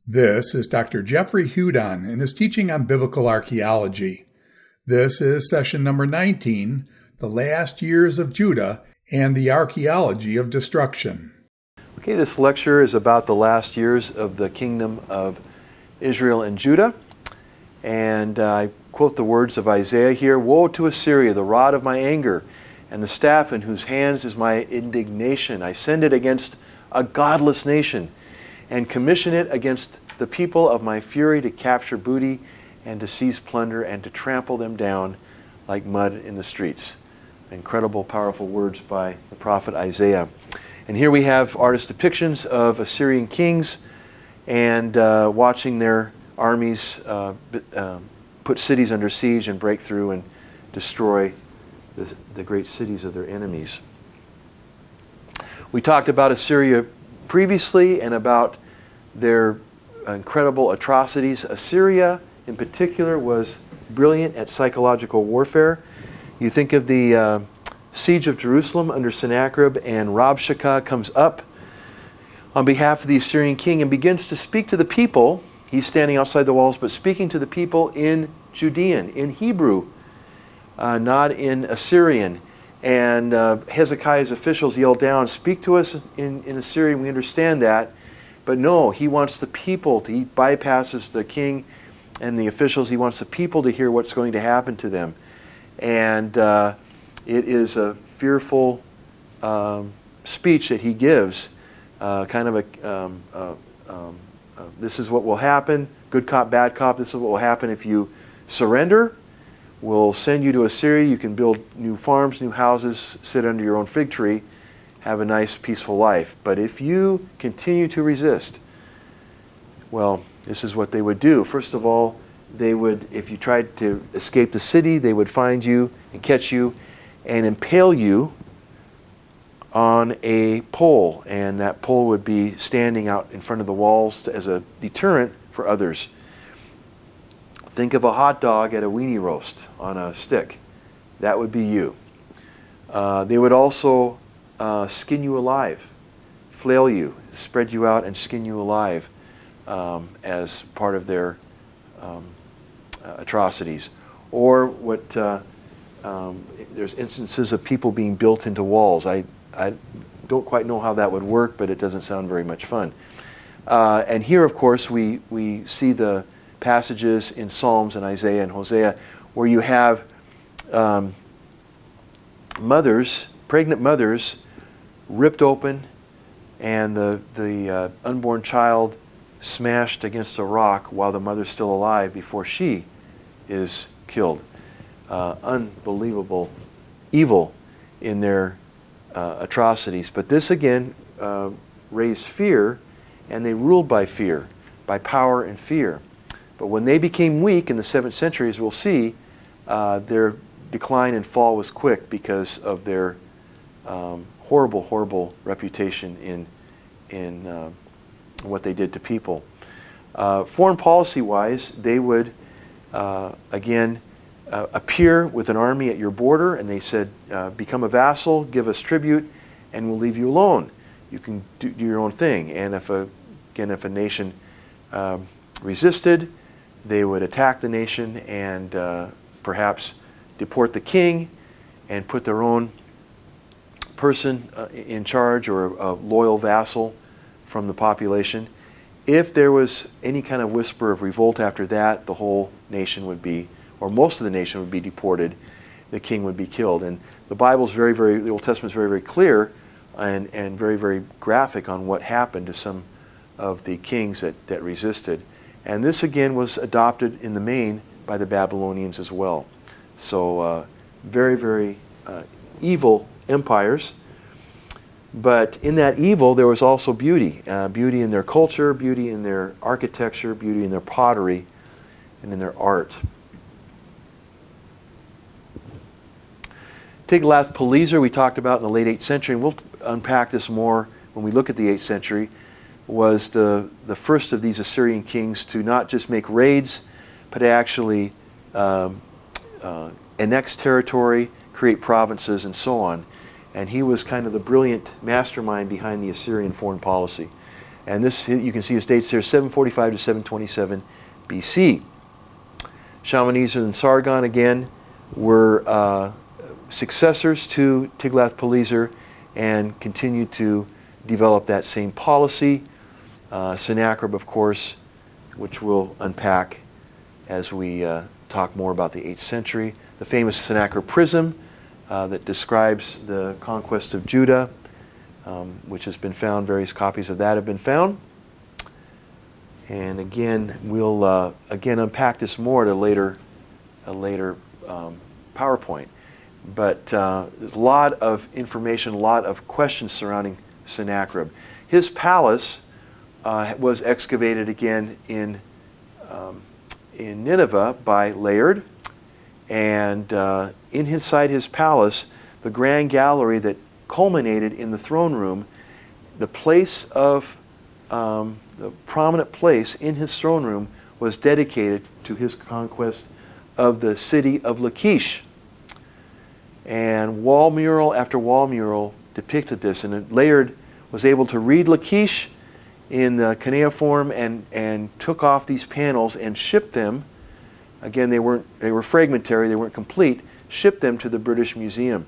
This is Dr. Jeffrey Hudon and his teaching on biblical archaeology. This is session number 19, The Last Years of Judah and the Archaeology of Destruction. Okay, this lecture is about the last years of the kingdom of Israel and Judah. And I quote the words of Isaiah here, "Woe to Assyria, the rod of my anger, and the staff in whose hands is my indignation. I send it against a godless nation, and commission it against the people of my fury to capture booty and to seize plunder and to trample them down like mud in the streets." Incredible, powerful words by the prophet Isaiah. And here we have artist depictions of Assyrian kings and watching their armies put cities under siege and break through and destroy the great cities of their enemies. We talked about Assyria previously and about their incredible atrocities. Assyria, in particular, was brilliant at psychological warfare. You think of the siege of Jerusalem under Sennacherib, and Rabshakeh comes up on behalf of the Assyrian king and begins to speak to the people. He's standing outside the walls, but speaking to the people in Judean, in Hebrew, not in Assyrian. And Hezekiah's officials yell down, "Speak to us in Assyrian, we understand that." But no, he wants the people to, he bypasses the king and the officials. He wants the people to hear what's going to happen to them. And it is a fearful speech that he gives, kind of this is what will happen, good cop, bad cop, this is what will happen if you surrender. We'll send you to Assyria, you can build new farms, new houses, sit under your own fig tree, have a nice, peaceful life. But if you continue to resist, well, this is what they would do. First of all, they would, if you tried to escape the city, they would find you and catch you and impale you on a pole. And that pole would be standing out in front of the walls as a deterrent for others. Think of a hot dog at a weenie roast on a stick. That would be you. They would also skin you alive, flail you, spread you out and skin you alive as part of their atrocities. Or what there's instances of people being built into walls. I don't quite know how that would work, but it doesn't sound very much fun. And here, of course, we see the passages in Psalms and Isaiah and Hosea where you have mothers, pregnant mothers, ripped open, and the unborn child smashed against a rock while the mother's still alive before she is killed. Unbelievable evil in their atrocities. But this again raised fear, and they ruled by fear, by power and fear. But when they became weak in the 7th century, as we'll see, their decline and fall was quick because of their horrible, horrible reputation in what they did to people. Foreign policy-wise, they would, again, appear with an army at your border, and they said, become a vassal, give us tribute, and we'll leave you alone. You can do your own thing. And if a nation resisted, they would attack the nation and perhaps deport the king and put their own person in charge, or a loyal vassal from the population. If there was any kind of whisper of revolt after that, the whole nation would be, or most of the nation would be deported. The king would be killed. And the Bible's the Old Testament's very, very clear and very, very graphic on what happened to some of the kings that resisted. And this again was adopted in the main by the Babylonians as well. So very, very evil empires. But in that evil, there was also beauty. Beauty in their culture, beauty in their architecture, beauty in their pottery, and in their art. Tiglath-Pileser we talked about in the late 8th century, and we'll unpack this more when we look at the 8th century, was the first of these Assyrian kings to not just make raids, but to actually annex territory, create provinces, and so on. And he was kind of the brilliant mastermind behind the Assyrian foreign policy. And this, you can see his dates there, 745 to 727 BC. Shalmaneser and Sargon, again, were successors to Tiglath-Pileser and continued to develop that same policy. Sennacherib, of course, which we'll unpack as we talk more about the 8th century. The famous Sennacherib prism that describes the conquest of Judah, which has been found, various copies of that have been found. And again, we'll again unpack this more at a later PowerPoint. But there's a lot of information, a lot of questions surrounding Sennacherib. His palace was excavated again in Nineveh by Layard, and inside his palace, the grand gallery that culminated in the throne room, the place of the prominent place in his throne room was dedicated to his conquest of the city of Lachish. And wall mural after wall mural depicted this, and Layard was able to read Lachish in the cuneiform and took off these panels and shipped them. Again, they were fragmentary, they weren't complete. Shipped them to the British Museum,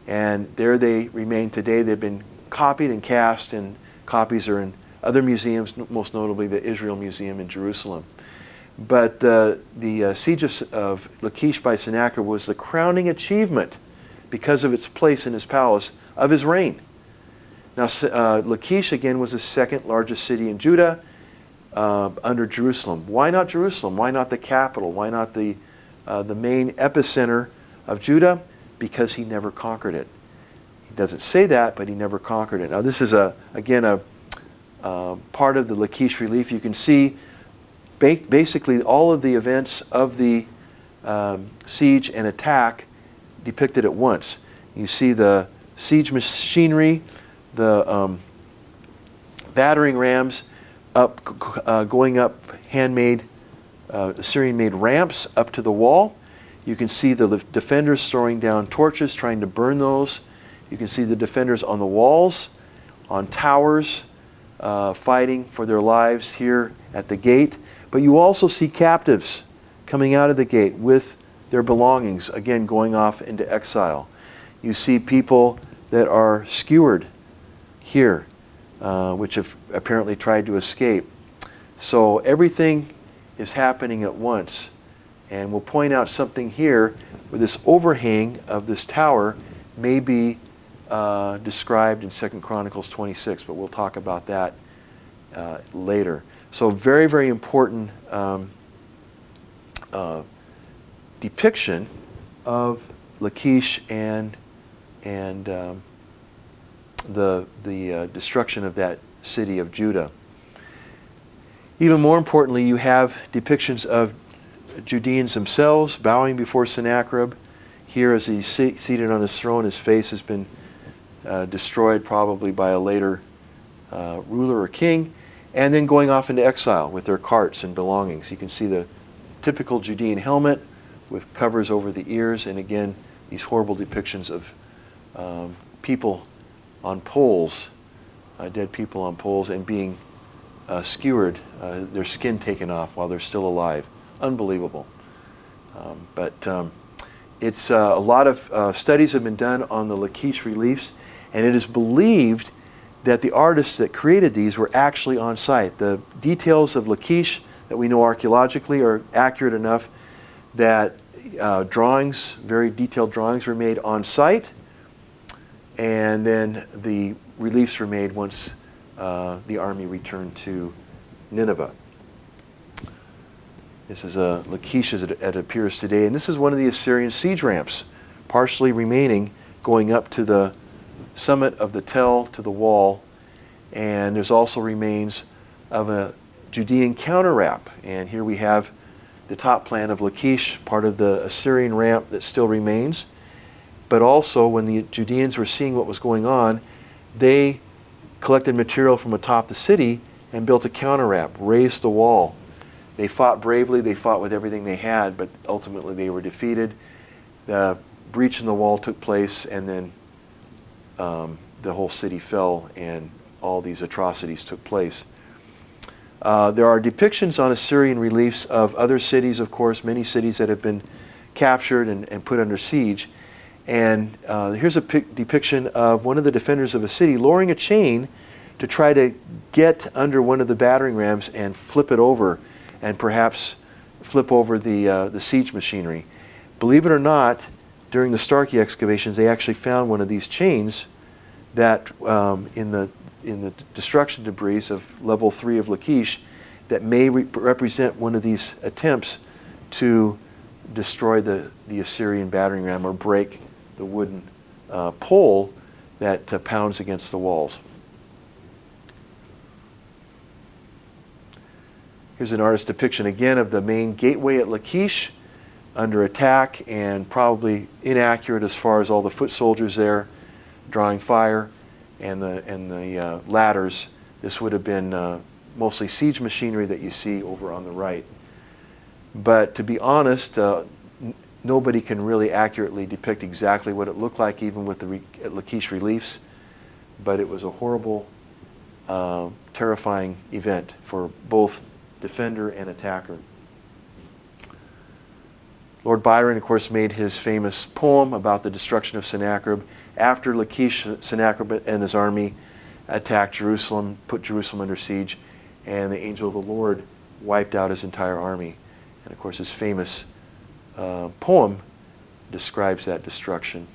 and there they remain today. They've been copied and cast, and copies are in other museums, most notably the Israel Museum in Jerusalem. But the siege of Lachish by Sennacherib was the crowning achievement, because of its place in his palace, of his reign. Now, Lachish, again, was the second largest city in Judah under Jerusalem. Why not Jerusalem? Why not the capital? Why not the main epicenter of Judah? Because he never conquered it. He doesn't say that, but he never conquered it. Now, this is, again, a part of the Lachish relief. You can see basically all of the events of the siege and attack depicted at once. You see the siege machinery, the battering rams going up handmade, Assyrian-made ramps up to the wall. You can see the defenders throwing down torches, trying to burn those. You can see the defenders on the walls, on towers, fighting for their lives here at the gate. But you also see captives coming out of the gate with their belongings, again going off into exile. You see people that are skewered here, which have apparently tried to escape. So everything is happening at once. And we'll point out something here where this overhang of this tower may be described in 2 Chronicles 26, but we'll talk about that later. So very, very important depiction of Lachish and the destruction of that city of Judah. Even more importantly, you have depictions of Judeans themselves bowing before Sennacherib. Here, as he's seated on his throne, his face has been destroyed probably by a later ruler or king, and then going off into exile with their carts and belongings. You can see the typical Judean helmet with covers over the ears, and again, these horrible depictions of people on poles, dead people on poles, and being skewered, their skin taken off while they're still alive. Unbelievable. It's a lot of studies have been done on the Lachish reliefs, and it is believed that the artists that created these were actually on site. The details of Lachish that we know archaeologically are accurate enough that drawings, very detailed drawings, were made on site, and then the reliefs were made once the army returned to Nineveh. This is Lachish as it appears today, and this is one of the Assyrian siege ramps, partially remaining, going up to the summit of the tell to the wall, and there's also remains of a Judean counter ramp. And here we have the top plan of Lachish, part of the Assyrian ramp that still remains. But also, when the Judeans were seeing what was going on, they collected material from atop the city and built a counter ramp, raised the wall. They fought bravely, they fought with everything they had, but ultimately they were defeated. The breach in the wall took place, and then the whole city fell, and all these atrocities took place. There are depictions on Assyrian reliefs of other cities, of course, many cities that have been captured and put under siege. And here's a depiction of one of the defenders of a city lowering a chain to try to get under one of the battering rams and flip it over, and perhaps flip over the siege machinery. Believe it or not, during the Starkey excavations, they actually found one of these chains that in the destruction debris of level 3 of Lachish that may represent one of these attempts to destroy the Assyrian battering ram or break the wooden pole that pounds against the walls. Here's an artist's depiction again of the main gateway at Lachish under attack, and probably inaccurate as far as all the foot soldiers there drawing fire and the ladders. This would have been mostly siege machinery that you see over on the right. But to be honest, nobody can really accurately depict exactly what it looked like, even with the Lachish reliefs. But it was a horrible, terrifying event for both defender and attacker. Lord Byron, of course, made his famous poem about the destruction of Sennacherib after Lachish, Sennacherib and his army attacked Jerusalem, put Jerusalem under siege, and the angel of the Lord wiped out his entire army. And of course, his famous poem describes that destruction.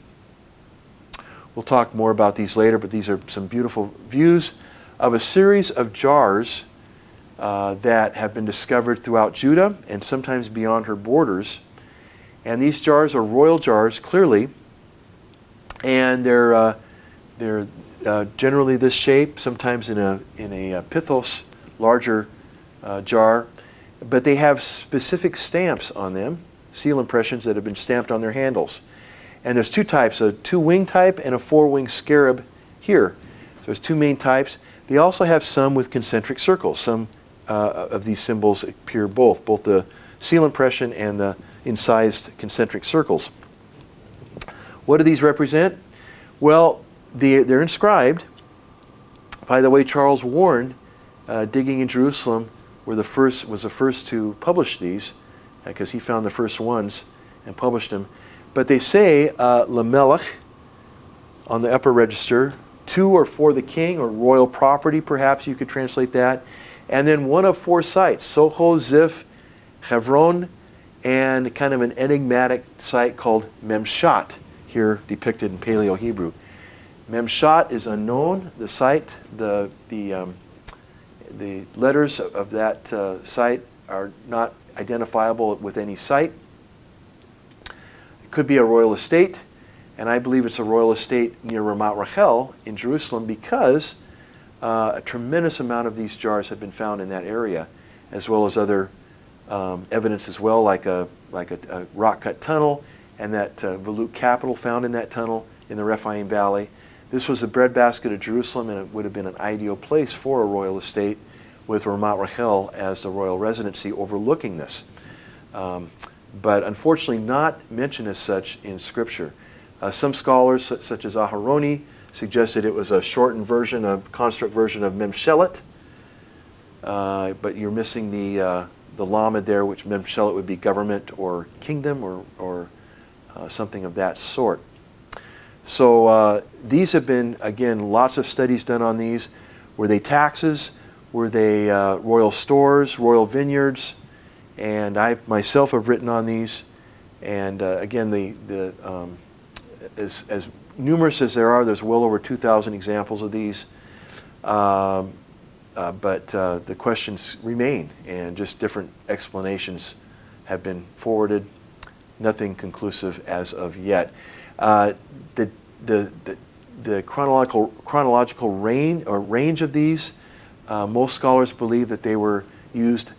We'll talk more about these later, but these are some beautiful views of a series of jars that have been discovered throughout Judah and sometimes beyond her borders. And these jars are royal jars, clearly, and they're generally this shape, sometimes in a pithos, larger jar, but they have specific stamps on them, seal impressions that have been stamped on their handles. And there's two types, a 2-wing type and a 4-wing scarab here. So there's two main types. They also have some with concentric circles. Some of these symbols appear both the seal impression and the incised concentric circles. What do these represent? Well, they're inscribed. By the way, Charles Warren, digging in Jerusalem, was the first to publish these, because he found the first ones and published them. But they say Lamelech on the upper register, 2 or for the king, or royal property, perhaps you could translate that. And then one of 4 sites, Soho, Ziph, Hebron, and kind of an enigmatic site called Memshat, here depicted in Paleo-Hebrew. Memshat is unknown. The site, the letters of that site are not identifiable with any site. It could be a royal estate, and I believe it's a royal estate near Ramat Rahel in Jerusalem, because a tremendous amount of these jars have been found in that area, as well as other evidence as well, like a rock-cut tunnel and that volute capital found in that tunnel in the Rephaim Valley. This was the breadbasket of Jerusalem, and it would have been an ideal place for a royal estate, with Ramat Rahel as the royal residency overlooking this. But unfortunately not mentioned as such in Scripture. Some scholars, such as Aharoni, suggested it was a shortened version, a construct version of Memshelet, but you're missing the lamed there, which Memshelet would be government or kingdom or something of that sort. So these have been, again, lots of studies done on these. Were they taxes? Were they royal stores, royal vineyards? And I myself have written on these. And again, as numerous as there are, there's well over 2,000 examples of these. But the questions remain, and just different explanations have been forwarded. Nothing conclusive as of yet. The chronological range of these, most scholars believe that they were used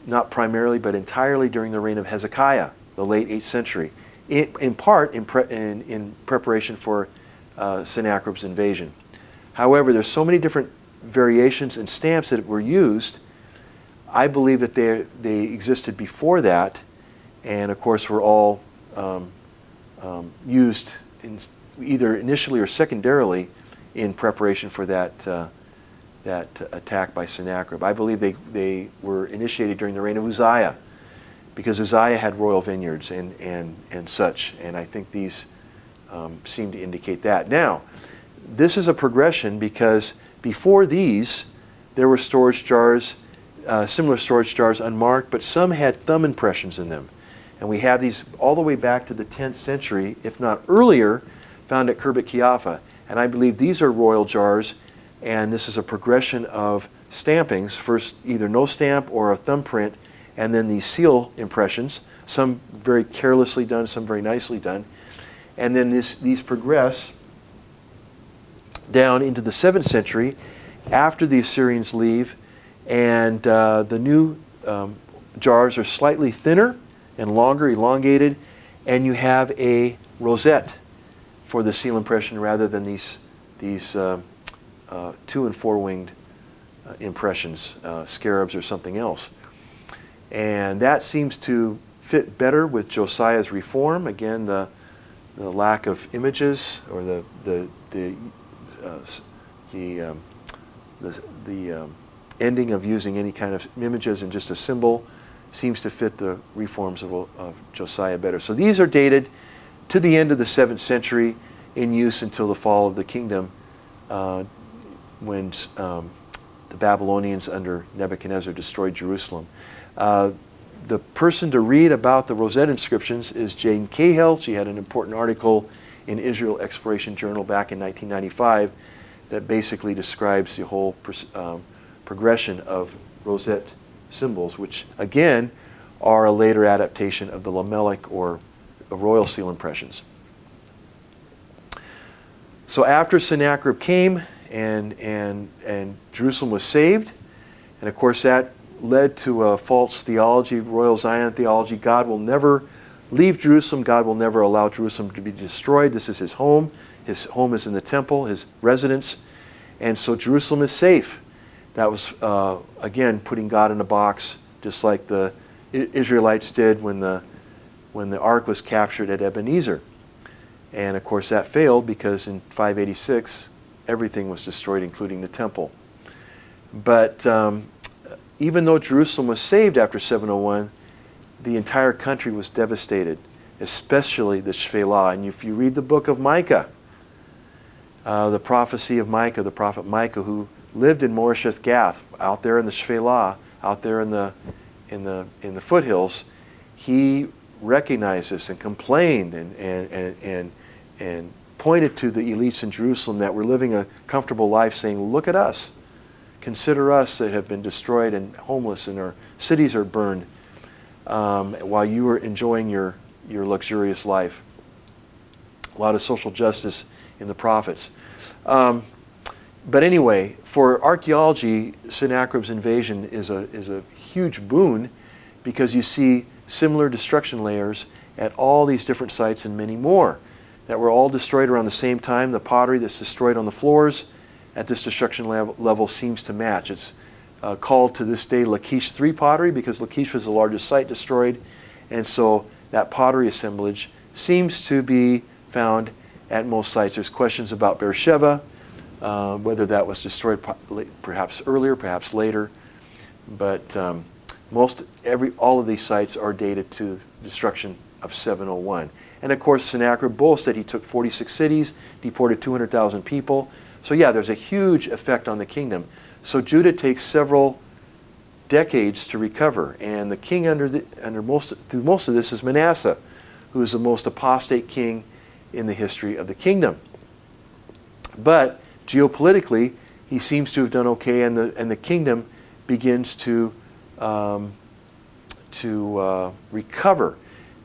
not primarily but entirely during the reign of Hezekiah, the late 8th century, in part in preparation for Sennacherib's invasion. However, there's so many different variations and stamps that were used. I believe that they existed before that, and of course were all used either initially or secondarily in preparation for that attack by Sennacherib. I believe they were initiated during the reign of Uzziah, because Uzziah had royal vineyards and such, and I think these seem to indicate that. Now, this is a progression, because before these, there were storage jars, similar storage jars unmarked, but some had thumb impressions in them. And we have these all the way back to the 10th century, if not earlier, found at Khirbet Qeiyafa. And I believe these are royal jars, and this is a progression of stampings, first either no stamp or a thumbprint, and then these seal impressions, some very carelessly done, some very nicely done. And then these progress down into the 7th century after the Assyrians leave, and the new jars are slightly thinner and longer, elongated, and you have a rosette for the seal impression rather than these 2- and 4-winged impressions, scarabs or something else. And that seems to fit better with Josiah's reform. Again, the lack of images, or the ending of using any kind of images and just a symbol seems to fit the reforms of Josiah better. So these are dated to the end of the 7th century, in use until the fall of the kingdom, when the Babylonians under Nebuchadnezzar destroyed Jerusalem. The person to read about the Rosette inscriptions is Jane Cahill. She had an important article in Israel Exploration Journal back in 1995 that basically describes the whole progression of Rosette symbols, which again are a later adaptation of the Lamelic or the royal seal impressions. So after Sennacherib came and Jerusalem was saved, and of course that led to a false theology, royal Zion theology. God will never leave Jerusalem. God will never allow Jerusalem to be destroyed. This is his home. His home is in the temple, his residence. And so Jerusalem is safe. That was, again, putting God in a box, just like the Israelites did when the ark was captured at Ebenezer. And of course that failed, because in 586 everything was destroyed, including the temple. But even though Jerusalem was saved after 701, the entire country was devastated, especially the Shephelah. And if you read the book of Micah, the prophecy of Micah, the prophet Micah, who lived in Moresheth Gath, out there in the Shephelah, out there in the foothills, he recognized this and complained and pointed to the elites in Jerusalem that were living a comfortable life, saying, "Look at us. Consider us that have been destroyed and homeless, and our cities are burned, while you are enjoying your luxurious life." A lot of social justice in the prophets. But anyway, for archaeology, Sennacherib's invasion is a huge boon, because you see similar destruction layers at all these different sites and many more that were all destroyed around the same time. The pottery that's destroyed on the floors at this destruction level seems to match. It's called to this day Lachish III pottery, because Lachish was the largest site destroyed, and so that pottery assemblage seems to be found at most sites. There's questions about Beersheba, whether that was destroyed perhaps earlier, perhaps later, but all of these sites are dated to the destruction of 701. And of course, Sennacherib boasts that he took 46 cities, deported 200,000 people. So yeah, there's a huge effect on the kingdom. So Judah takes several decades to recover, and the king through most of this is Manasseh, who is the most apostate king in the history of the kingdom. But geopolitically, he seems to have done okay, and the kingdom begins to recover.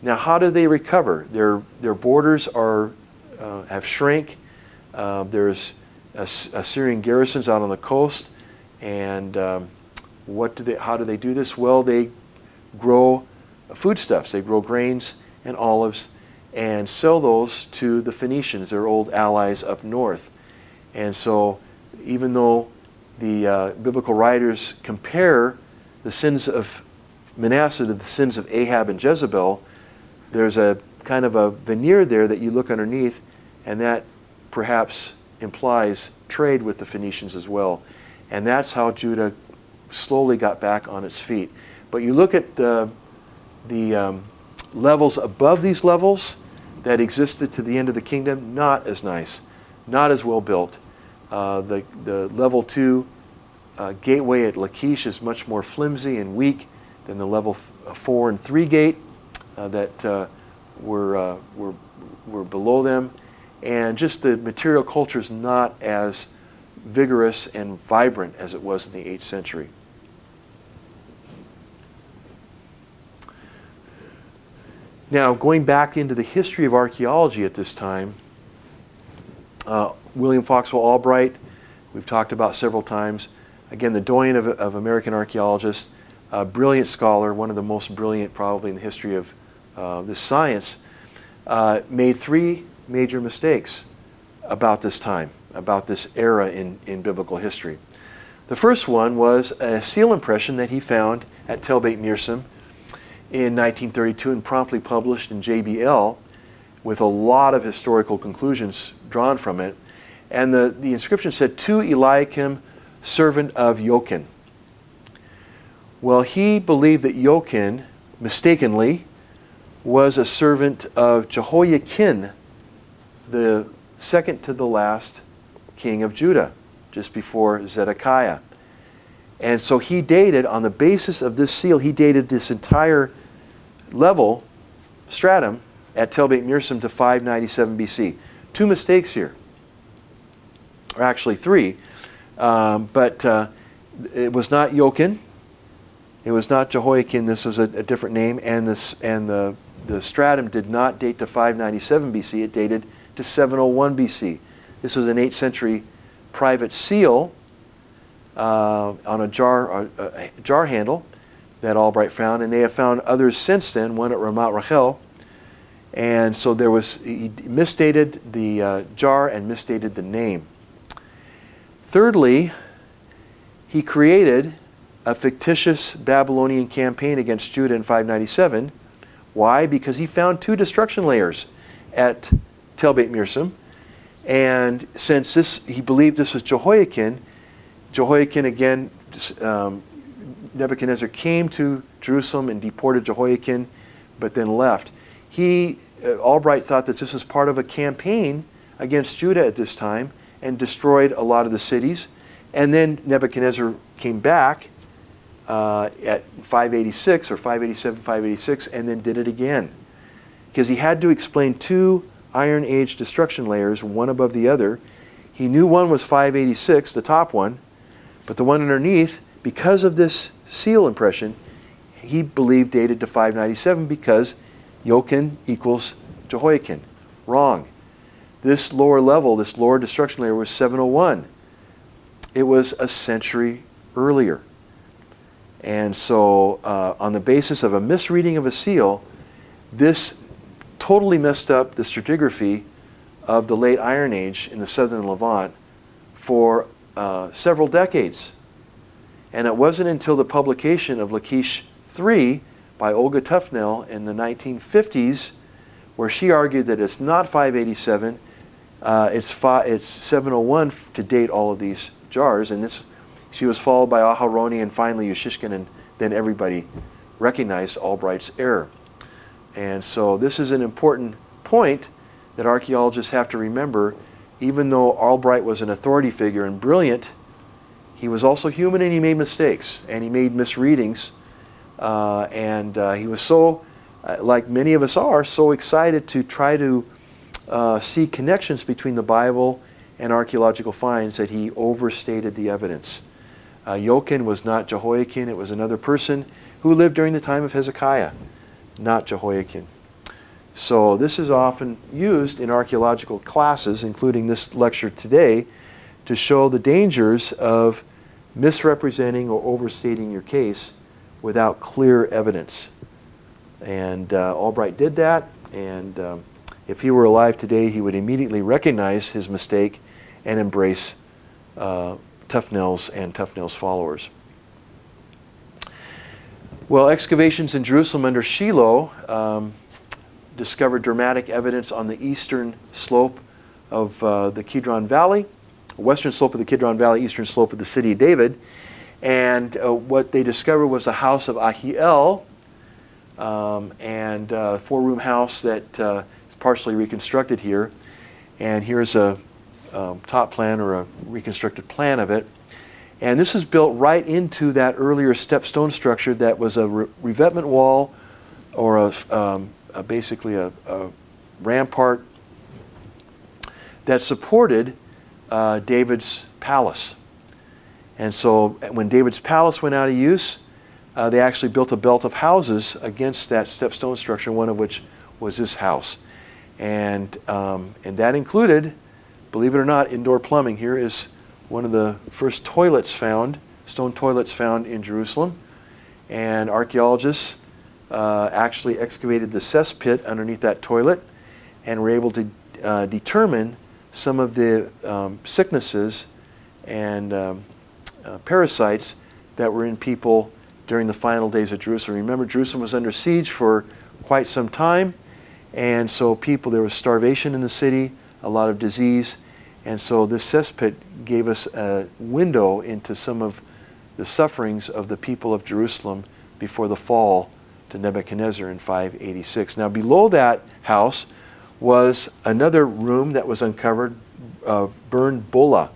Now, how do they recover? Their borders have shrank. There's Assyrian garrisons out on the coast, and how do they do this? Well, they grow foodstuffs. They grow grains and olives and sell those to the Phoenicians, their old allies up north. And so even though the biblical writers compare the sins of Manasseh to the sins of Ahab and Jezebel, there's a kind of a veneer there that you look underneath, and that perhaps implies trade with the Phoenicians as well. And that's how Judah slowly got back on its feet. But you look at the levels above these levels that existed to the end of the kingdom, not as nice, not as well built. The level 2 gateway at Lachish is much more flimsy and weak than the level 4 and 3 gate that were below them. And just the material culture is not as vigorous and vibrant as it was in the 8th century. Now, going back into the history of archaeology at this time, William Foxwell Albright, we've talked about several times. Again, the doyen of American archaeologists, a brilliant scholar, one of the most brilliant probably in the history of this science, made 3 major mistakes about this time, about this era in biblical history. The first one was a seal impression that he found at Tel Beit Mirsum in 1932 and promptly published in JBL with a lot of historical conclusions drawn from it. And the inscription said, "To Eliakim, servant of Jochin." Well, he believed that Jochin, mistakenly, was a servant of Jehoiakim, the second to the last king of Judah, just before Zedekiah. And so he dated, on the basis of this seal, he dated this entire level, stratum, at Tel Beit Mirsum to 597 BC. 2 mistakes here, or actually 3. But it was not Jochin. It was not Jehoiakim. This was a different name. And the stratum did not date to 597 BC. It dated to 701 BC. This was an 8th century private seal on a jar handle that Albright found, and they have found others since then, one at Ramat Rahel. And so he misstated the jar and misstated the name. Thirdly, he created a fictitious Babylonian campaign against Judah in 597. Why? Because he found 2 destruction layers at Tel Beit Mirsum. And since he believed this was Jehoiakim again, Nebuchadnezzar came to Jerusalem and deported Jehoiakim, but then left. Albright thought that this was part of a campaign against Judah at this time and destroyed a lot of the cities. And then Nebuchadnezzar came back at 586 or 587, 586, and then did it again. Because he had to explain 2 Iron Age destruction layers, one above the other. He knew one was 586, the top one, but the one underneath, because of this seal impression, he believed dated to 597 because Jochin equals Jehoiakim. Wrong. This lower level, this lower destruction layer was 701. It was a century earlier. And so on the basis of a misreading of a seal, this totally messed up the stratigraphy of the late Iron Age in the southern Levant for several decades. And it wasn't until the publication of Lachish 3 by Olga Tufnell in the 1950s, where she argued that it's not 587, it's 701 to date all of these jars. And she was followed by Aharoni and finally Ushishkin, and then everybody recognized Albright's error. And so this is an important point that archaeologists have to remember. Even though Albright was an authority figure and brilliant, he was also human and he made mistakes and he made misreadings. He was so, like many of us are, so excited to try to see connections between the Bible and archaeological finds that he overstated the evidence. Jochin was not Jehoiakim. It was another person who lived during the time of Hezekiah, not Jehoiakim. So this is often used in archaeological classes, including this lecture today, to show the dangers of misrepresenting or overstating your case without clear evidence. And Albright did that, and if he were alive today, he would immediately recognize his mistake and embrace Tufnell's and Tufnell's followers. Well, excavations in Jerusalem under Shiloh discovered dramatic evidence on the eastern slope of the Kidron Valley, western slope of the Kidron Valley, eastern slope of the city of David. And what they discovered was a house of Ahiel, and a four-room house that is partially reconstructed here. And here's a top plan or a reconstructed plan of it. And this is built right into that earlier stepstone structure that was a revetment wall, or basically a rampart that supported David's palace. And so when David's palace went out of use, they actually built a belt of houses against that stepstone structure, one of which was this house. And that included, believe it or not, indoor plumbing. Here is one of the first toilets found, stone toilets found in Jerusalem. And archaeologists actually excavated the cesspit underneath that toilet and were able to determine some of the sicknesses and parasites that were in people during the final days of Jerusalem. Remember, Jerusalem was under siege for quite some time, and so there was starvation in the city, a lot of disease, and so this cesspit gave us a window into some of the sufferings of the people of Jerusalem before the fall to Nebuchadnezzar in 586. Now, below that house was another room that was uncovered of burned bulla.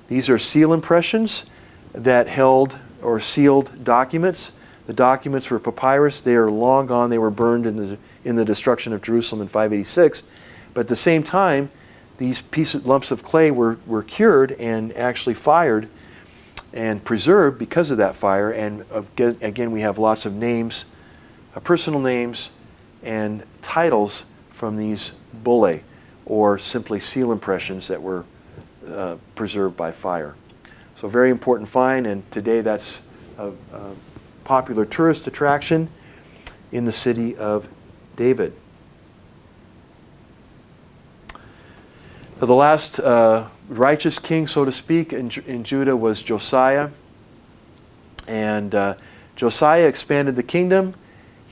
These are seal impressions that held or sealed documents. The documents were papyrus. They are long gone. They were burned in the destruction of Jerusalem in 586. But at the same time, these lumps of clay were cured and actually fired and preserved because of that fire. And again, we have lots of names, personal names, and titles from these bullae, or simply seal impressions that were preserved by fire. So very important find, and today that's a popular tourist attraction in the city of David. The last righteous king, so to speak, in Judah was Josiah. And Josiah expanded the kingdom.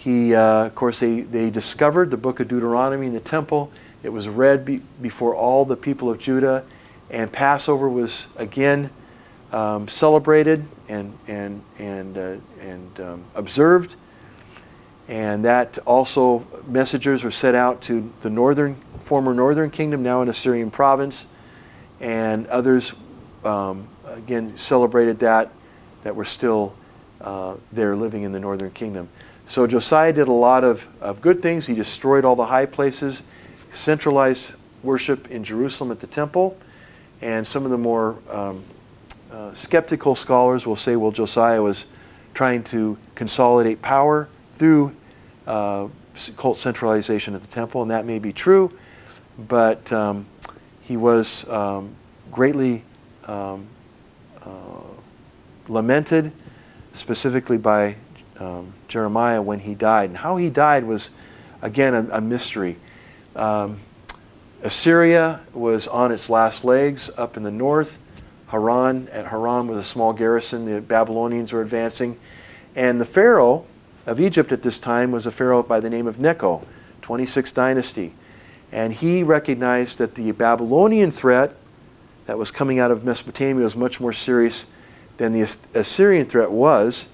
Of course, they discovered the book of Deuteronomy in the temple. It was read before all the people of Judah, and Passover was again celebrated and observed. And that also messengers were sent out to the former northern kingdom, now an Assyrian province, and others again celebrated that were still there living in the northern kingdom. So Josiah did a lot of good things. He destroyed all the high places, centralized worship in Jerusalem at the temple, and some of the more skeptical scholars will say, well, Josiah was trying to consolidate power through cult centralization at the temple, and that may be true, but he was greatly lamented, specifically by Jeremiah when he died. And how he died was, again, a mystery. Assyria was on its last legs up in the north. At Haran was a small garrison. The Babylonians were advancing. And the Pharaoh of Egypt at this time was a Pharaoh by the name of Necho, 26th dynasty. And he recognized that the Babylonian threat that was coming out of Mesopotamia was much more serious than the Assyrian threat was.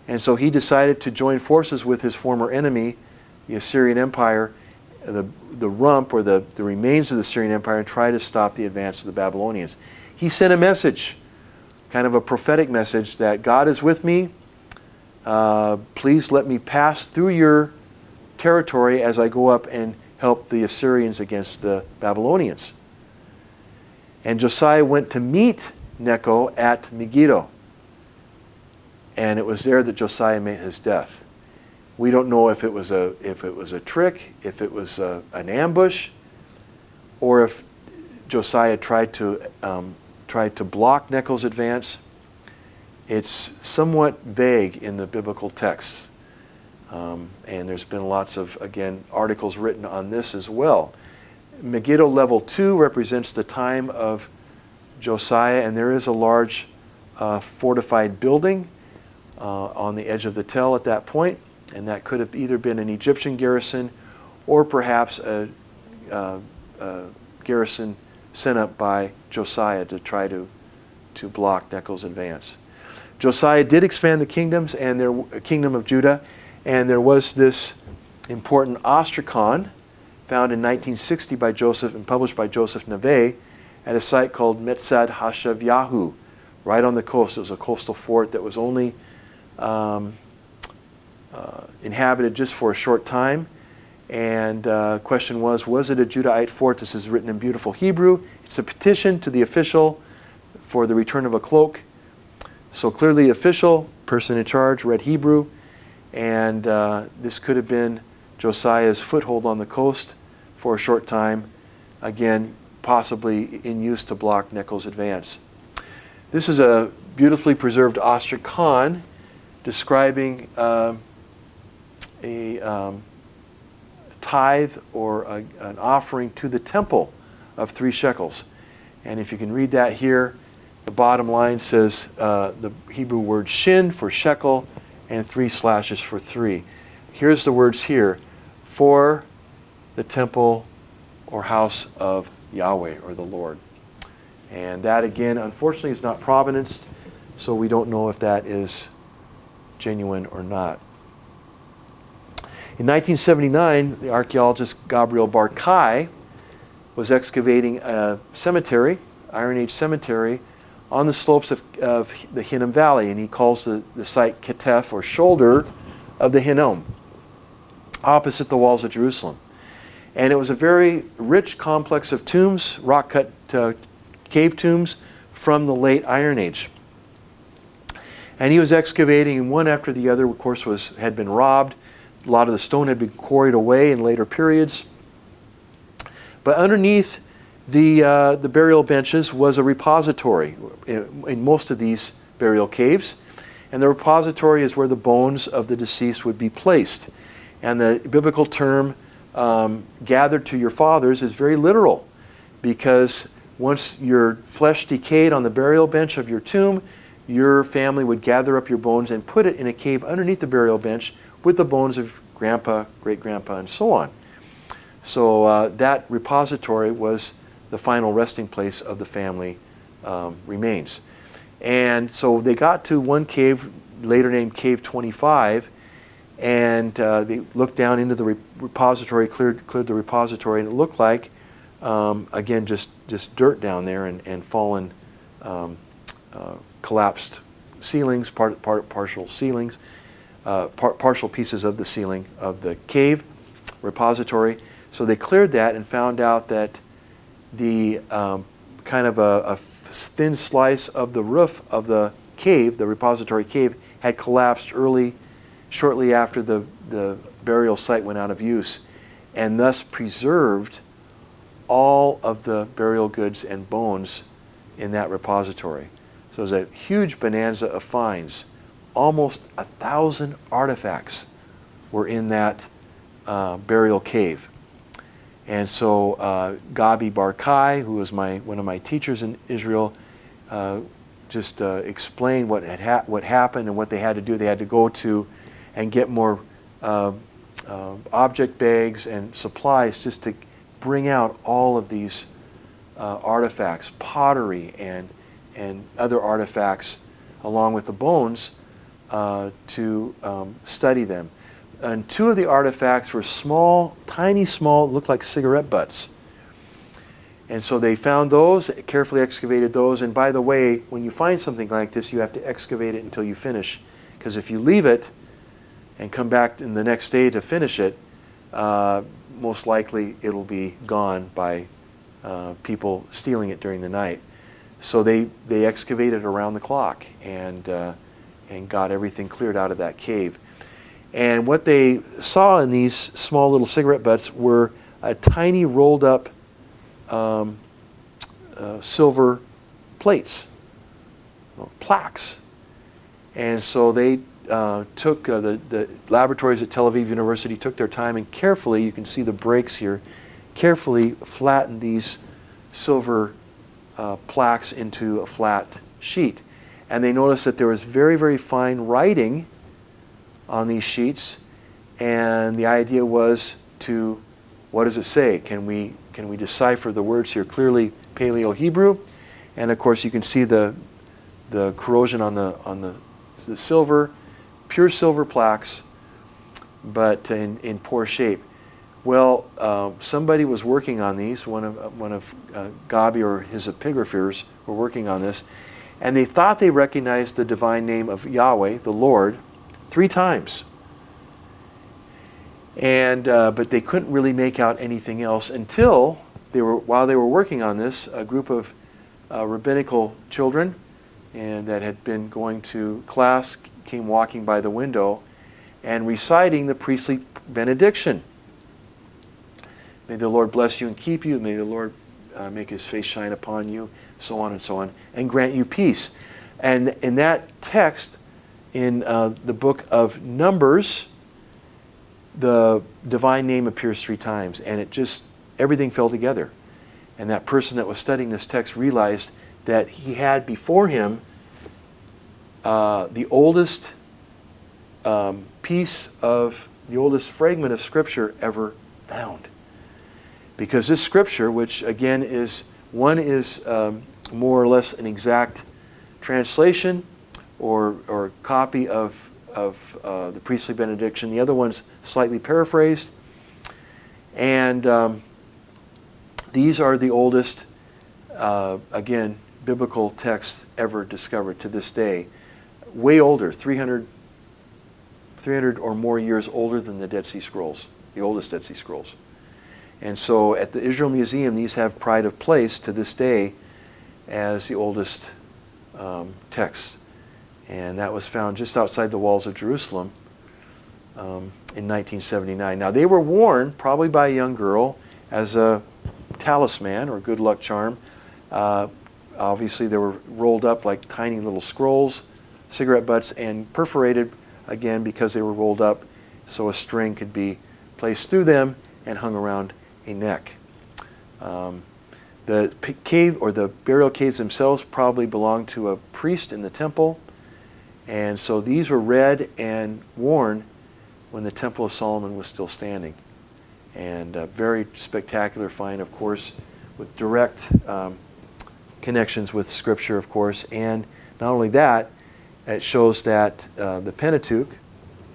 And so he decided to join forces with his former enemy, the Assyrian Empire, the rump or the remains of the Assyrian Empire, and try to stop the advance of the Babylonians. He sent a message, kind of a prophetic message, that God is with me. Please let me pass through your territory as I go up and help the Assyrians against the Babylonians. And Josiah went to meet Necho at Megiddo. And it was there that Josiah met his death. We don't know if it was a trick, if it was an ambush, or if Josiah tried to block Necho's advance. It's somewhat vague in the biblical texts, and there's been lots of, again, articles written on this as well. Megiddo level 2 represents the time of Josiah, and there is a large fortified building on the edge of the Tell at that point, and that could have either been an Egyptian garrison or perhaps a garrison sent up by Josiah to try to block Nechel's advance. Josiah did expand the kingdoms and the kingdom of Judah, and there was this important ostracon found in 1960 by Joseph and published by Joseph Neve at a site called Metzad Hashavyahu, right on the coast. It was a coastal fort that was only inhabited just for a short time. And the question was it a Judahite fort? This is written in beautiful Hebrew. It's a petition to the official for the return of a cloak. So clearly official, person in charge, read Hebrew. And this could have been Josiah's foothold on the coast for a short time, again, possibly in use to block Nechel's advance. This is a beautifully preserved ostracon describing a tithe or an offering to the temple of 3 shekels. And if you can read that here, the bottom line says the Hebrew word shin for shekel and 3 slashes for 3. Here's the words here: for the temple or house of Yahweh or the Lord. And that again, unfortunately, is not provenance, so we don't know if that is genuine or not. In 1979, the archaeologist Gabriel Barkai was excavating a cemetery, Iron Age cemetery, on the slopes of the Hinnom Valley, and he calls the site Ketef, or shoulder of the Hinnom, opposite the walls of Jerusalem. And it was a very rich complex of tombs, rock-cut cave tombs from the late Iron Age. And he was excavating, and one after the other, of course, had been robbed. A lot of the stone had been quarried away in later periods. But underneath the burial benches was a repository in most of these burial caves. And the repository is where the bones of the deceased would be placed. And the biblical term, gathered to your fathers, is very literal, because once your flesh decayed on the burial bench of your tomb, your family would gather up your bones and put it in a cave underneath the burial bench with the bones of grandpa, great-grandpa, and so on. So that repository was the final resting place of the family remains. And so they got to one cave, later named Cave 25, and they looked down into the repository, cleared the repository, and it looked like, again, just dirt down there and fallen, collapsed ceilings, partial ceilings, partial pieces of the ceiling of the cave repository. So they cleared that and found out that the kind of a thin slice of the roof of the cave, the repository cave, had collapsed shortly after the burial site went out of use, and thus preserved all of the burial goods and bones in that repository. So it was a huge bonanza of finds. Almost 1,000 artifacts were in that burial cave. And so Gabi Barkai, who was one of my teachers in Israel, just explained what happened and what they had to do. They had to go to and get more object bags and supplies just to bring out all of these artifacts, pottery and other artifacts, along with the bones, to study them. And 2 of the artifacts were small, tiny, small, looked like cigarette butts. And so they found those, carefully excavated those. And by the way, when you find something like this, you have to excavate it until you finish. Because if you leave it and come back in the next day to finish it, most likely it'll be gone by people stealing it during the night. So they excavated around the clock and got everything cleared out of that cave. And what they saw in these small little cigarette butts were tiny rolled up silver plates, plaques. And so they took the laboratories at Tel Aviv University took their time and carefully, you can see the breaks here, carefully flattened these silver plaques into a flat sheet. And they noticed that there was very, very fine writing on these sheets, and the idea was what does it say? Can we can we decipher the words here clearly, Paleo-Hebrew. And of course you can see the corrosion on the silver, pure silver plaques, but in poor shape. Well, somebody was working on these. One of Gabi or his epigraphers were working on this, and they thought they recognized the divine name of Yahweh, the Lord, 3 times. And but they couldn't really make out anything else until while they were working on this, a group of rabbinical children and that had been going to class came walking by the window and reciting the priestly benediction. May the Lord bless you and keep you. May the Lord make his face shine upon you, so on, and grant you peace. And in that text, in the book of Numbers, the divine name appears 3 times, and it just, everything fell together. And that person that was studying this text realized that he had before him the oldest piece of, the oldest fragment of Scripture ever found. Because this Scripture, which again is, one is more or less an exact translation or copy of the priestly benediction. The other one's slightly paraphrased. And these are the oldest, again, biblical texts ever discovered to this day. Way older, 300 or more years older than the Dead Sea Scrolls, the oldest Dead Sea Scrolls. And so at the Israel Museum, these have pride of place to this day as the oldest texts. And that was found just outside the walls of Jerusalem in 1979. Now, they were worn probably by a young girl as a talisman or good luck charm. Obviously, they were rolled up like tiny little scrolls, cigarette butts, and perforated again because they were rolled up so a string could be placed through them and hung around a neck. The cave or the burial caves themselves probably belonged to a priest in the temple. And so these were read and worn when the Temple of Solomon was still standing. And very spectacular find, of course, with direct connections with Scripture, of course. And not only that, it shows that the Pentateuch,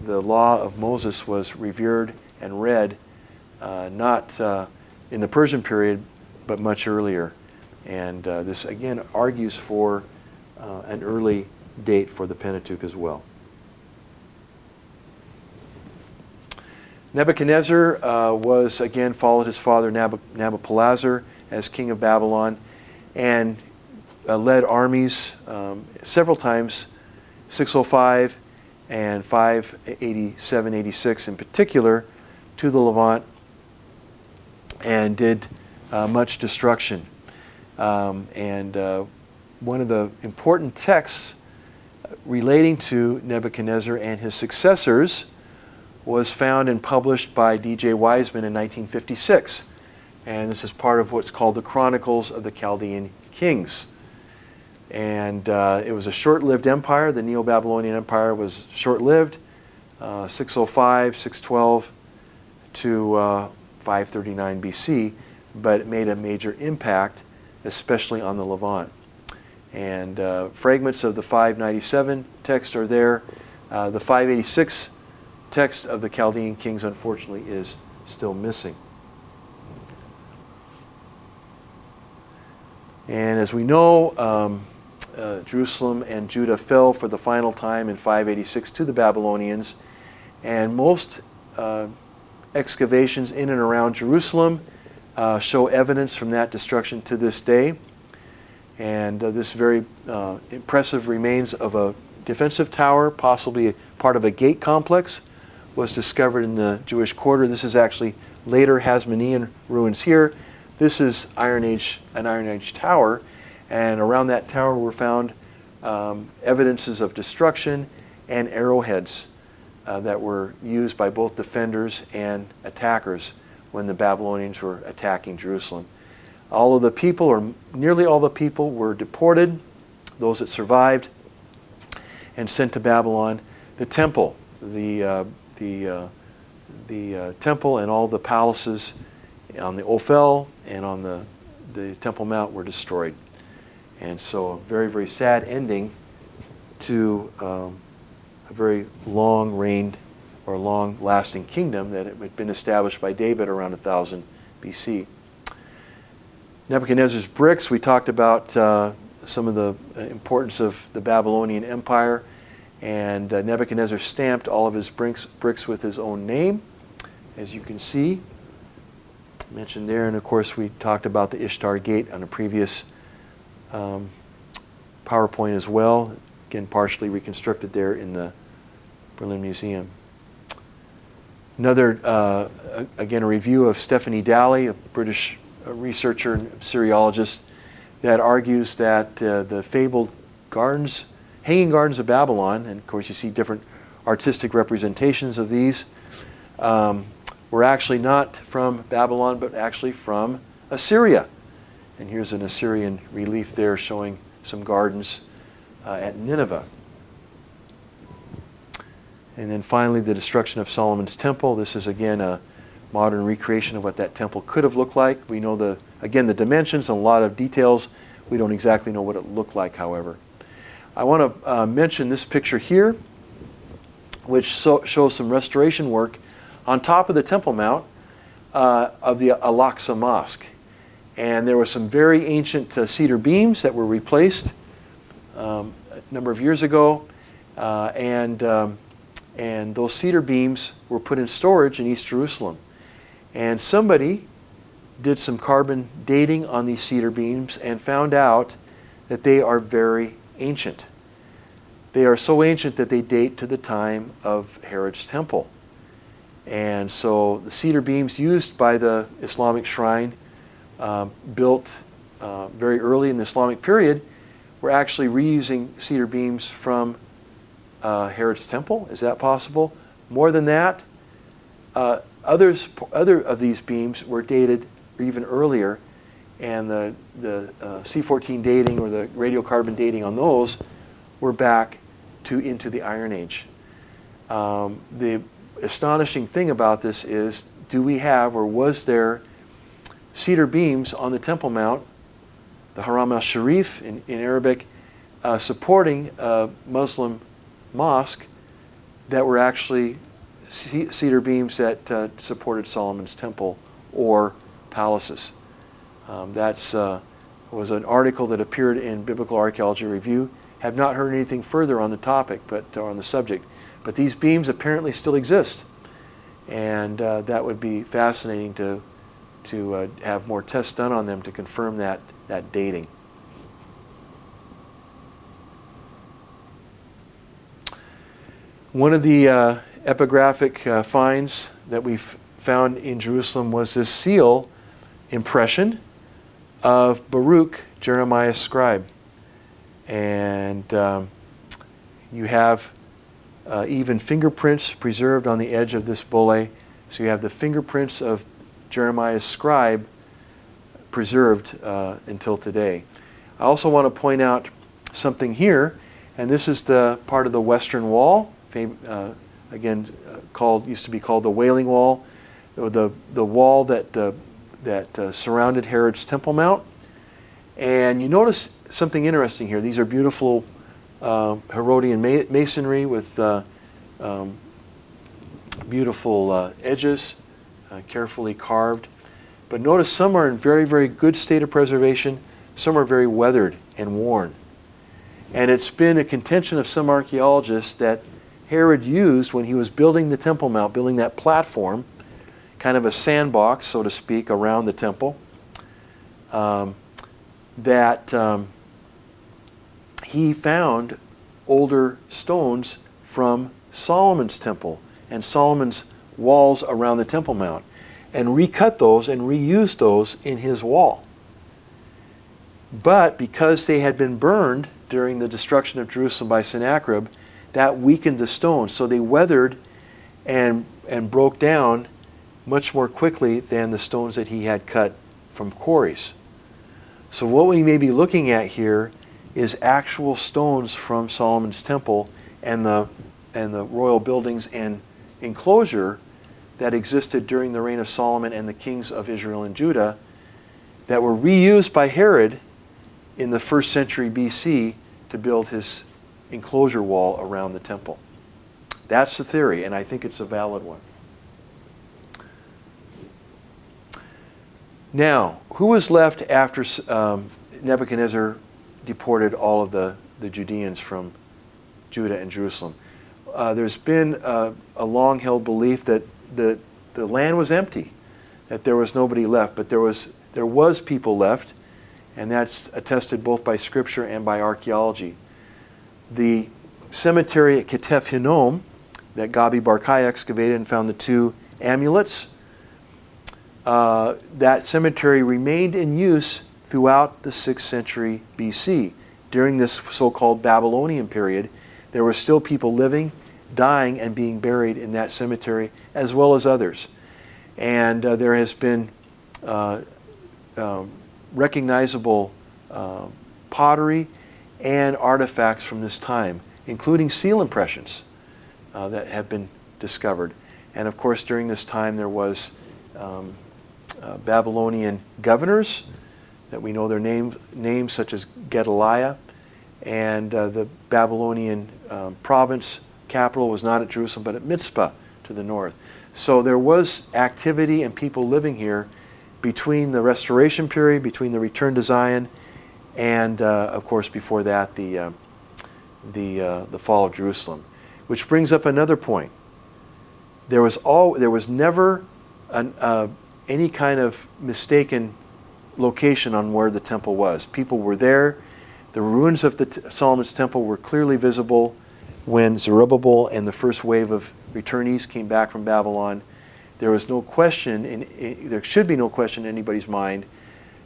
the law of Moses, was revered and read not in the Persian period, but much earlier. And this, again, argues for an early date for the Pentateuch as well. Nebuchadnezzar was, again, followed his father Nabopolassar as king of Babylon and led armies several times, 605 and 587-86 in particular, to the Levant, and did much destruction. And one of the important texts relating to Nebuchadnezzar and his successors was found and published by D.J. Wiseman in 1956. And this is part of what's called the Chronicles of the Chaldean Kings. And it was a short-lived empire. The Neo-Babylonian Empire was short-lived, 605, 612 to 539 BC, but it made a major impact, especially on the Levant. And fragments of the 597 text are there. The 586 text of the Chaldean Kings, unfortunately, is still missing. And as we know, Jerusalem and Judah fell for the final time in 586 to the Babylonians. And most excavations in and around Jerusalem show evidence from that destruction to this day. And this very impressive remains of a defensive tower, possibly part of a gate complex, was discovered in the Jewish quarter. This is actually later Hasmonean ruins here. This is an Iron Age tower, and around that tower were found evidences of destruction and arrowheads that were used by both defenders and attackers when the Babylonians were attacking Jerusalem. All of the people, or nearly all the people, were deported, those that survived, and sent to Babylon. The temple, the temple and all the palaces on the Ophel and on the Temple Mount were destroyed. And so a very, very sad ending to a very long-reigned or long-lasting kingdom that had been established by David around 1000 BC. Nebuchadnezzar's bricks, we talked about some of the importance of the Babylonian Empire, and Nebuchadnezzar stamped all of his bricks with his own name, as you can see, mentioned there. And of course we talked about the Ishtar Gate on a previous PowerPoint as well, again partially reconstructed there in the Berlin Museum. Another, again, a review of Stephanie Dalley, a British researcher and Syriologist, that argues that the fabled gardens, hanging gardens of Babylon, and of course you see different artistic representations of these, were actually not from Babylon, but actually from Assyria. And here's an Assyrian relief there showing some gardens at Nineveh. And then finally, the destruction of Solomon's temple. This is again a modern recreation of what that temple could have looked like. We know the dimensions and a lot of details. We don't exactly know what it looked like, however. I want to mention this picture here, which shows some restoration work on top of the Temple Mount of the Al-Aqsa Mosque. And there were some very ancient cedar beams that were replaced a number of years ago. And those cedar beams were put in storage in East Jerusalem. And somebody did some carbon dating on these cedar beams and found out that they are very ancient. They are so ancient that they date to the time of Herod's temple. And so the cedar beams used by the Islamic shrine, built very early in the Islamic period, were actually reusing cedar beams from Herod's temple. Is that possible? More than that, other of these beams were dated even earlier, and the C14 dating or the radiocarbon dating on those were back into the Iron Age. The astonishing thing about this is, do we have or was there cedar beams on the Temple Mount, the Haram al-Sharif in Arabic, supporting a Muslim mosque that were actually cedar beams that supported Solomon's temple or palaces? That was an article that appeared in Biblical Archaeology Review. Have not heard anything further on the topic, but on the subject. But these beams apparently still exist, and that would be fascinating to have more tests done on them to confirm that dating. One of the epigraphic finds that we've found in Jerusalem was this seal impression of Baruch, Jeremiah's scribe. And you have even fingerprints preserved on the edge of this bulle. So you have the fingerprints of Jeremiah's scribe preserved until today. I also want to point out something here, and this is the part of the Western Wall, again used to be called the Wailing Wall, the wall that surrounded Herod's Temple Mount. And you notice something interesting here. These are beautiful Herodian masonry with beautiful edges, carefully carved. But notice some are in very, very good state of preservation. Some are very weathered and worn. And it's been a contention of some archaeologists that Herod used when he was building the Temple Mount, building that platform, kind of a sandbox, so to speak, around the temple, that he found older stones from Solomon's temple and Solomon's walls around the Temple Mount, and recut those and reused those in his wall. But because they had been burned during the destruction of Jerusalem by Sennacherib, that weakened the stones. So they weathered and broke down much more quickly than the stones that he had cut from quarries. So what we may be looking at here is actual stones from Solomon's temple and the royal buildings and enclosure that existed during the reign of Solomon and the kings of Israel and Judah that were reused by Herod in the 1st century BC to build his enclosure wall around the temple. That's the theory, and I think it's a valid one. Now, who was left after Nebuchadnezzar deported all of the Judeans from Judah and Jerusalem? There's been a long-held belief that the land was empty, that there was nobody left, but there was people left, and that's attested both by Scripture and by archaeology. The cemetery at Ketef Hinnom that Gabi Barkai excavated and found the 2 amulets, that cemetery remained in use throughout the 6th century BC. During this so-called Babylonian period, there were still people living, dying, and being buried in that cemetery, as well as others. And there has been recognizable pottery and artifacts from this time, including seal impressions that have been discovered. And of course, during this time, there was Babylonian governors that we know their names such as Gedaliah, and the Babylonian province capital was not at Jerusalem but at Mizpah to the north. So there was activity and people living here between the restoration period, between the return to Zion, and of course before that the fall of Jerusalem. Which brings up another point. There was never any kind of mistaken location on where the temple was. People were there. The ruins of Solomon's temple were clearly visible when Zerubbabel and the first wave of returnees came back from Babylon. There was no question, there should be no question in anybody's mind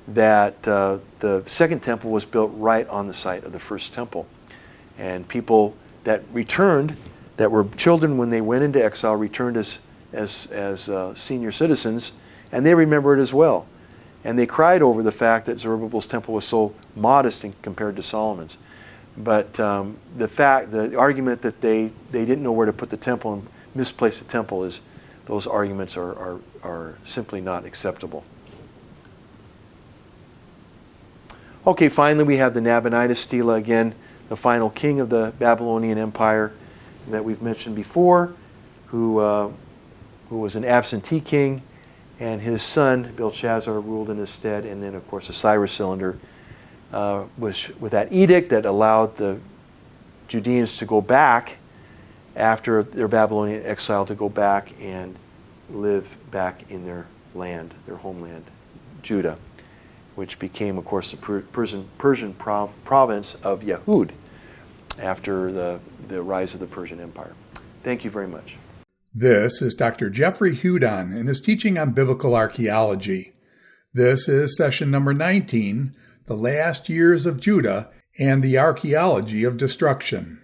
that the second temple was built right on the site of the first temple. And people that returned, that were children when they went into exile, returned as senior citizens, and they remember it as well. And they cried over the fact that Zerubbabel's temple was so modest compared to Solomon's. But the argument that they didn't know where to put the temple and misplaced the temple, those arguments are simply not acceptable. Okay, finally we have the Nabonidus stela again, the final king of the Babylonian Empire that we've mentioned before, who was an absentee king, and his son Belshazzar ruled in his stead, and then of course the Cyrus cylinder was with that edict that allowed the Judeans to go back after their Babylonian exile, to go back and live back in their land, their homeland, Judah, which became of course the Persian province of Yahud after the rise of the Persian Empire. Thank you very much. This is Dr. Jeffrey Hudon and his teaching on biblical archaeology. This is session number 19, The Last Years of Judah and the Archaeology of Destruction.